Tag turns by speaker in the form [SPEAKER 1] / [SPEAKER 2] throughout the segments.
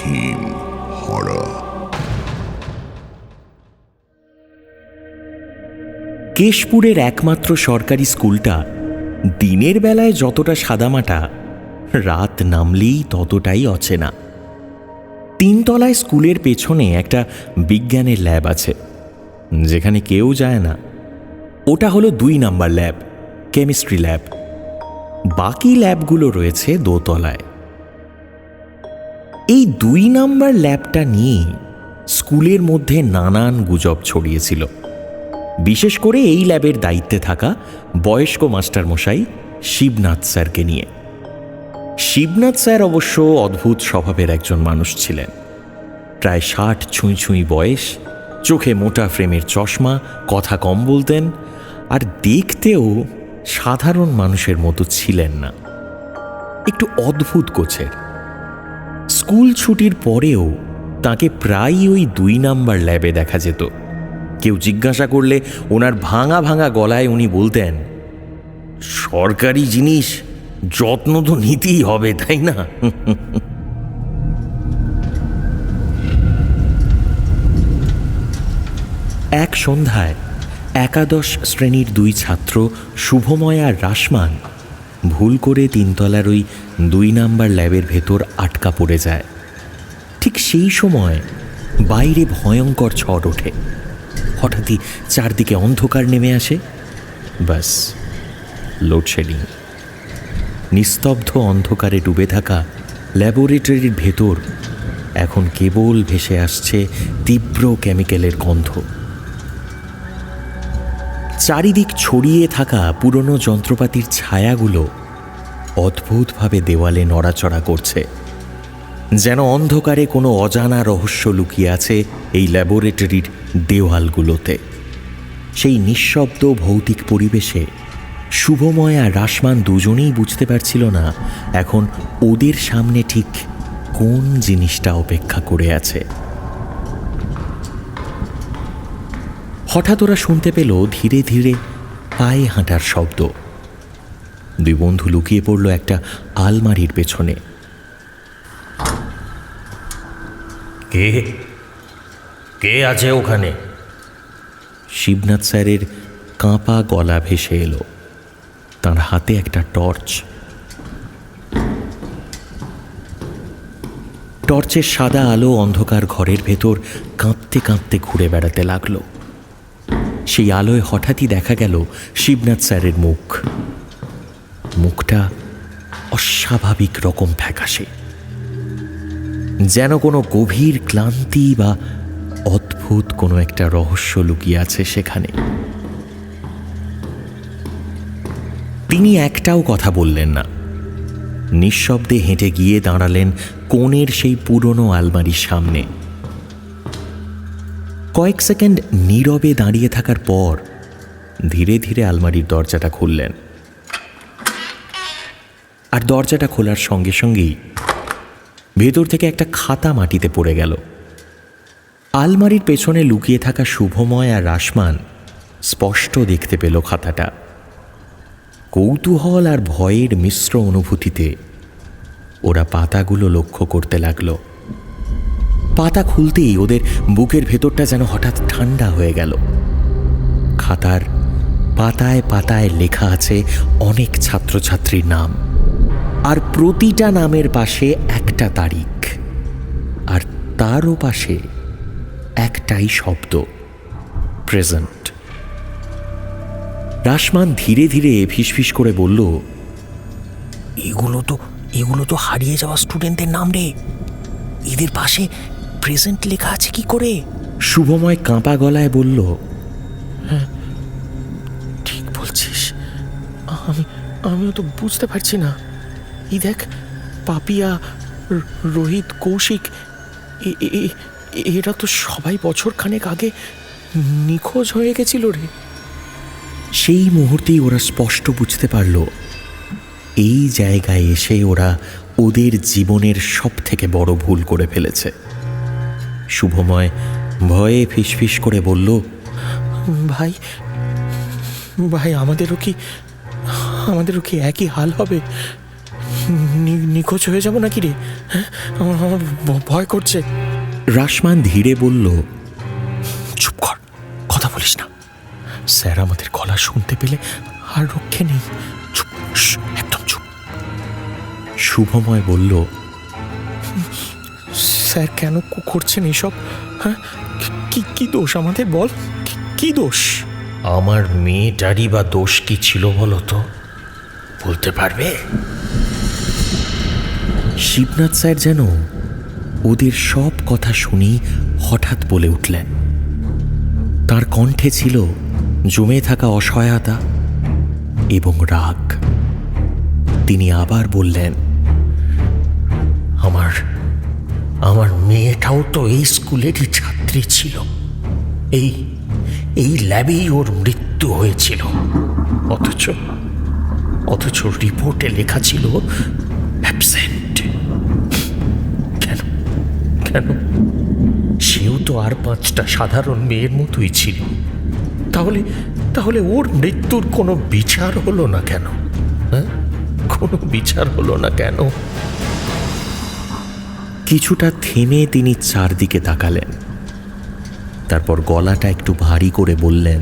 [SPEAKER 1] Theme horror.
[SPEAKER 2] কেশপুরের একমাত্র সরকারি স্কুলটা দিনের বেলায় যতটা সাদামাটা, রাত নামলেই ততটাই অচেনা। 3 তলায় স্কুলের পেছনে একটা বিজ্ঞানের ল্যাব আছে, যেখানে কেউ যায় না। ওটা হলো 2 নাম্বার ল্যাব, কেমিস্ট্রি ল্যাব। বাকি ল্যাবগুলো রয়েছে 2 তলায়। এই 2 নাম্বার ল্যাবটা নিয়ে স্কুলের মধ্যে নানান গুজব ছড়িয়েছিল, বিশেষ করে এই ল্যাবের দায়িত্বে থাকা বয়স্ক মাস্টারমশাই শিবনাথ স্যারকে নিয়ে। শিবনাথ স্যার অবশ্য অদ্ভুত স্বভাবের একজন মানুষ ছিলেন। প্রায় 60 ছুঁই বয়স, চোখে মোটা ফ্রেমের চশমা, কথা কম বলতেন, আর দেখতেও সাধারণ মানুষের মতো ছিলেন না, একটু অদ্ভুত গোছের। স্কুল ছুটির পরেও তাকে প্রায়ই ওই 2 নাম্বার ল্যাবে দেখা যেত। কেউ জিজ্ঞাসা করলে ওনার ভাঙা ভাঙা গলায় উনি বলতেন, সরকারি জিনিস যত্ন তো নিতেই হবে, তাই না? এক সন্ধ্যায় একাদশ শ্রেণীর 2 ছাত্র শুভময় আর রাসমান ভুল করে 3 তলার ওই 2 নাম্বার ল্যাবের ভেতর আটকা পড়ে যায়। ঠিক সেই সময় বাইরে ভয়ঙ্কর ঝড় ওঠে। হঠাৎই চারদিকে অন্ধকার নেমে আসে। বাস, লোডশেডিং। নিস্তব্ধ অন্ধকারে ডুবে থাকা ল্যাবরেটরির ভেতর এখন কেবল ভেসে আসছে তীব্র কেমিক্যালের গন্ধ। চারিদিক ছড়িয়ে থাকা পুরনো যন্ত্রপাতির ছায়াগুলো অদ্ভুতভাবে দেওয়ালে নড়াচড়া করছে, যেন অন্ধকারে কোনো অজানা রহস্য লুকিয়ে আছে এই ল্যাবরেটরির দেওয়ালগুলোতে। সেই নিঃশব্দ ভৌতিক পরিবেশে শুভময় আর রাসমান দুজনেই বুঝতে পারছিল না এখন ওদের সামনে ঠিক কোন জিনিসটা অপেক্ষা করে আছে। হঠাৎ ওরা শুনতে পেল ধীরে ধীরে পায়ে হাঁটার শব্দ। 2 বন্ধু লুকিয়ে পড়ল একটা আলমারির পেছনে।
[SPEAKER 3] কে কে আছে ওখানে?
[SPEAKER 2] শিবনাথ স্যারের কাঁপা গলা ভেসে এলো। তার হাতে একটা টর্চ। টর্চের সাদা আলো অন্ধকার ঘরের ভেতর কাঁপতে কাঁপতে ঘুরে বেড়াতে লাগলো। সেই আলোয় হঠাৎই দেখা গেল শিবনাথ স্যারের মুখ। মুখটা অস্বাভাবিক রকম ফ্যাকাশে, যেন কোনো গভীর ক্লান্তি বা অদ্ভুত কোনো একটা রহস্য লুকিয়ে আছে সেখানে। তিনি একটাও কথা বললেন না। নিঃশব্দে হেঁটে গিয়ে দাঁড়ালেন কোণের সেই পুরনো আলমারির সামনে। কয়েক সেকেন্ড নীরবে দাঁড়িয়ে থাকার পর ধীরে ধীরে আলমারির দরজাটা খুললেন। আর দরজাটা খোলার সঙ্গে সঙ্গেই ভেতর থেকে একটা খাতা মাটিতে পড়ে গেল। আলমারির পেছনে লুকিয়ে থাকা শুভময় আর রাসমান স্পষ্ট দেখতে পেল খাতাটা। কৌতূহল আর ভয়ের মিশ্র অনুভূতিতে ওরা পাতাগুলো লক্ষ্য করতে লাগল। পাতা খুলতেই ওদের বুকের ভেতরটা যেন হঠাৎ ঠান্ডা হয়ে গেল। খাতার পাতায় পাতায় লেখা আছে অনেক ছাত্রছাত্রীর নাম, আর প্রতিটা নামের পাশে একটা তারিখ, আর তারও পাশে একটাই শব্দ, প্রেজেন্ট। রাসমান ধীরে ধীরে ফিসফিস করে বলল,
[SPEAKER 4] এগুলো তো হারিয়ে যাওয়া স্টুডেন্টদের নাম রে। এদের পাশে প্রেজেন্ট লেখা আছে কি করে?
[SPEAKER 2] শুভময় কাঁপা গলায় বলল,
[SPEAKER 4] হ্যাঁ ঠিক বলছিস, আমিও তো বুঝতে পারছি না। এই দেখ, পাপিয়া, রোহিত, কৌশিক, এরা তো সবাই বছর খানেক আগে নিখোঁজ হয়ে গেছিল রে।
[SPEAKER 2] সেই মুহূর্তেই ওরা স্পষ্ট বুঝতে পারল এই জায়গায় এসে ওরা ওদের জীবনের সব থেকে বড় ভুল করে ফেলেছে। শুভময় ভয়ে ফিসফিস করে বলল,
[SPEAKER 4] ভাই আমাদেরও কি একই হাল হবে? নিখোঁজ হয়ে যাব নাকি রে? হ্যাঁ, আমার ভয় করছে।
[SPEAKER 2] রাশমান ধীরে বলল,
[SPEAKER 4] চুপ কর, কথা বলিস না। স্যার আমাদের গলা শুনতে পেলে আর রক্ষে নেই। চুপ, একদম চুপ।
[SPEAKER 2] শুভময় বলল,
[SPEAKER 4] স্যার কেন করছেন এইসব? হ্যাঁ, কি দোষ আমাদের, বল, কি দোষ?
[SPEAKER 3] আমার মেয়েটারই বা দোষ কি ছিল বলো তো, বলতে পারবে?
[SPEAKER 2] শিবনাথ স্যার যেন ওদের সব কথা শুনি হঠাৎ বলে উঠলেন। তার কণ্ঠে ছিল জমে থাকা অসহায়তা এবং রাগ। তিনি আবার বললেন,
[SPEAKER 3] আমার মেয়েটাও তো এই স্কুলেরই ছাত্রী ছিল। এই ল্যাবেই ওর মৃত্যু হয়েছিল। অথচ রিপোর্টে লেখা ছিল অ্যাবসেন্ট। কেন? সেও তো আর 5টা সাধারণ মেয়ের মতোই ছিল। তাহলে ওর মৃত্যুর কোনো বিচার হলো না কেন? হ্যাঁ, কোনো বিচার হলো না কেন?
[SPEAKER 2] কিছুটা থেমে তিনি চারদিকে তাকালেন। তারপর গলাটা একটু ভারী করে বললেন,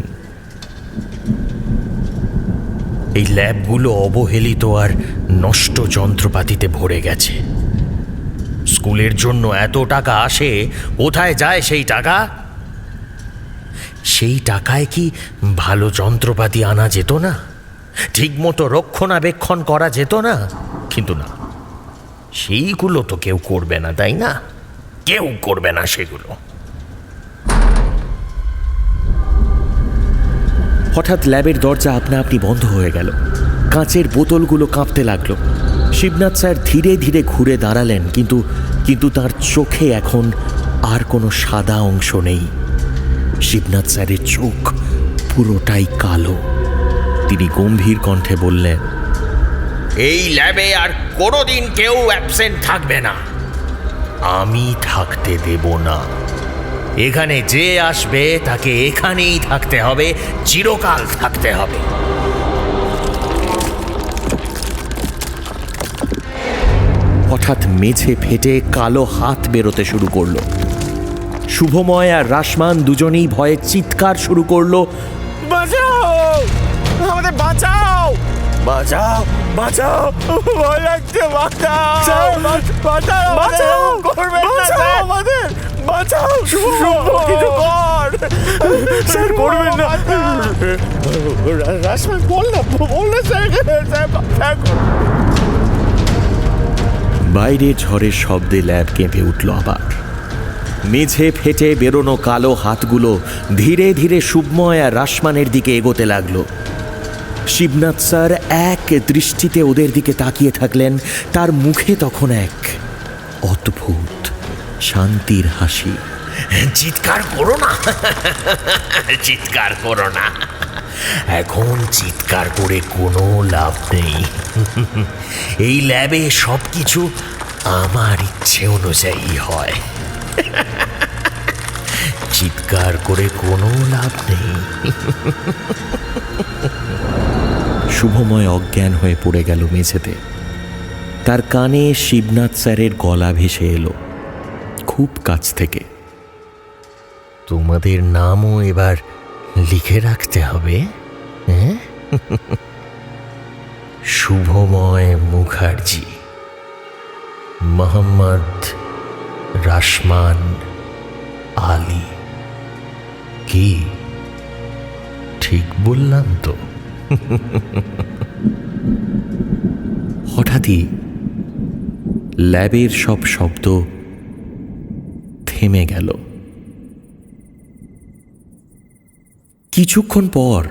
[SPEAKER 3] এই ল্যাবগুলো অবহেলিত আর নষ্ট যন্ত্রপাতিতে ভরে গেছে। স্কুলের জন্য এত টাকা আসে, কোথায় যায় সেই টাকা? সেই টাকায় কি ভালো যন্ত্রপাতি আনা যেত না? ঠিকমতো রক্ষণাবেক্ষণ করা যেত না? কিন্তু না, সেইগুলো তো কেউ করবে না, তাই না? কেউ করবে না সেগুলো।
[SPEAKER 2] হঠাৎ ল্যাবের দরজা আপনা আপনি বন্ধ হয়ে গেল। কাঁচের বোতলগুলো কাঁপতে লাগলো। শিবনাথ স্যার ধীরে ধীরে ঘুরে দাঁড়ালেন, কিন্তু তার চোখে এখন আর কোনো সাদা অংশ নেই। শিবনাথ স্যারের চোখ পুরোটাই কালো। তিনি গম্ভীর কণ্ঠে বললেন,
[SPEAKER 3] এই ল্যাবে আর কোনোদিন কেউ অ্যাবসেন্ট থাকবে না। আমি থাকতে দেব না। এখানে যে আসবে তাকে এখানেই থাকতে হবে, চিরকাল থাকতে হবে।
[SPEAKER 2] হঠাৎ মেঝে ফেটে কালো হাত বেরোতে শুরু করলো। শুভময় আর রাশমান দুজনেই ভয়ে চিৎকার শুরু করলো,
[SPEAKER 4] বাঁচাও, আমাদের বাঁচাও, বাঁচাও, বাঁচাও, ভয় লাগছে, বাঁচাও, বাঁচাও, বাঁচাও, করবেন না স্যার, আমাদের বাঁচাও, শুভ, কিছু কর স্যার, করবেন না। রাশমান বল না স্যার।
[SPEAKER 2] বাইরে ঝড়ের শব্দে ল্যাব কেঁপে উঠল আবার। মেঝে ফেটে বেরোনো কালো হাতগুলো ধীরে ধীরে শুভময় আর রাশমানের দিকে এগোতে লাগলো। শিবনাথ স্যার এক দৃষ্টিতে ওদের দিকে তাকিয়ে থাকলেন। তার মুখে তখন এক অদ্ভুত শান্তির হাসি।
[SPEAKER 3] চিৎকার করো না, চিৎকার করো না। এখন চিৎকার করে কোনো লাভ নেই। এই ল্যাবে সব কিছু আমার ইচ্ছে অনুযায়ী হয়। চিৎকার করে কোনো লাভ নেই।
[SPEAKER 2] শুভময় অজ্ঞান হয়ে পড়ে গেল মেঝেতে। তার কানে শিবনাথ স্যারের গলা ভেসে এলো খুব কাছ থেকে।
[SPEAKER 3] তোমাদের নামও এবার লিখে রাখতে হবে, হ্যাঁ? শুভময় মুখার্জি, মোহাম্মদ রাশমান আলী। কি ঠিক বললাম তো?
[SPEAKER 2] হঠাৎই ল্যাবের সব শব্দ থেমে গেল। কিছুক্ষণ পর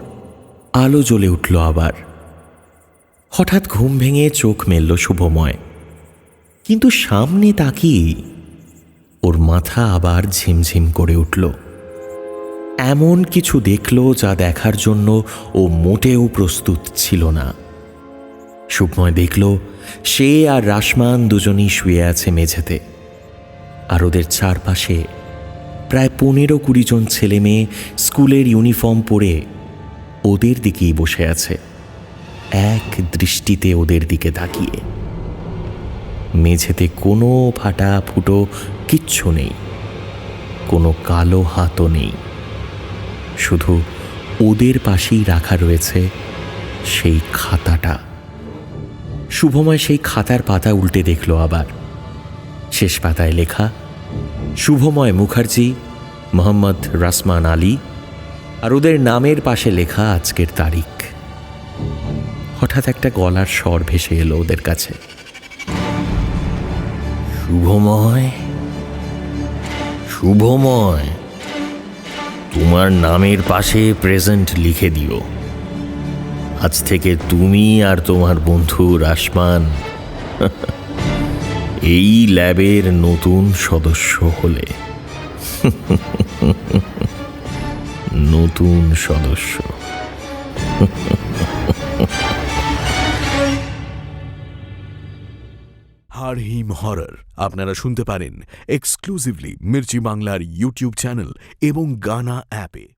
[SPEAKER 2] আলো জ্বলে উঠল আবার। হঠাৎ ঘুম ভেঙে চোখ মেলল শুভময়, কিন্তু সামনে তাকিয়ে ওর মাথা আবার ঝিমঝিম করে উঠল। এমন কিছু দেখল যা দেখার জন্য ও মোটেও প্রস্তুত ছিল না। শুভময় দেখল সে আর রাশমান দুজনই শুয়ে আছে মেঝেতে, আর ওদের চারপাশে প্রায় 15-20 জন ছেলে মেয়ে স্কুলের ইউনিফর্ম পরে ওদের দিকেই বসে আছে, এক দৃষ্টিতে ওদের দিকে তাকিয়ে। মেঝেতে কোনো ফাটা ফুটো কিচ্ছু নেই, কোনো কালো হাতও নেই। শুধু ওদের পাশেই রাখা রয়েছে সেই খাতাটা। শুভময় সেই খাতার পাতা উল্টে দেখল আবার। শেষ পাতায় লেখা শুভময় মুখার্জি, মোহাম্মদ রাসমান আলী, আর ওদের নামের পাশে লেখা আজকের তারিখ। হঠাৎ একটা গলার স্বর ভেসে এলো ওদের কাছে।
[SPEAKER 3] শুভময়, শুভময়, তোমার নামের পাশে প্রেজেন্ট লিখে দিও। আজ থেকে তুমি আর তোমার বন্ধু রাসমান এই ল্যাবের নতুন সদস্য হলে। নতুন সদস্য।
[SPEAKER 1] হাড় হিম হরর আপনারা শুনতে পারেন এক্সক্লুসিভলি মির্চি বাংলার ইউটিউব চ্যানেল এবং গানা অ্যাপে।